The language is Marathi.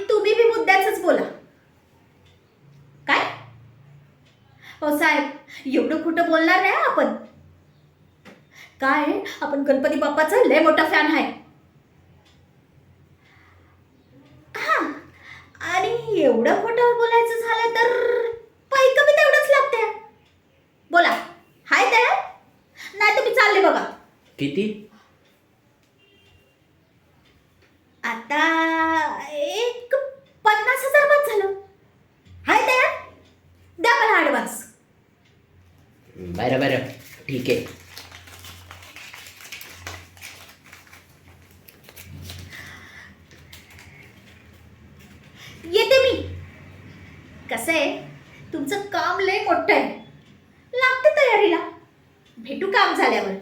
तुम्ही बी मुद्द्याचंच बोला. काय हो साहेब, एवढं खोटं बोलणार नाही आपण. काय आपण गणपती बाप्पाचा लय मोठा फॅन आहे. हा, आणि एवढं खोटं बोलायचं झालं तर पैक बी तेवढंच लागते. बोला, हाय तयार? नाही तर मी चालले बघा. किती? आता एक 50,000 बस झालं. हाय तयार? द्या मला ॲडव्हान्स. बरं बरं, ठीक आहे. येते मी. कसं आहे, तुमचं काम लय मोठं आहे. लागते तयारीला. भेटू काम झाल्यावर.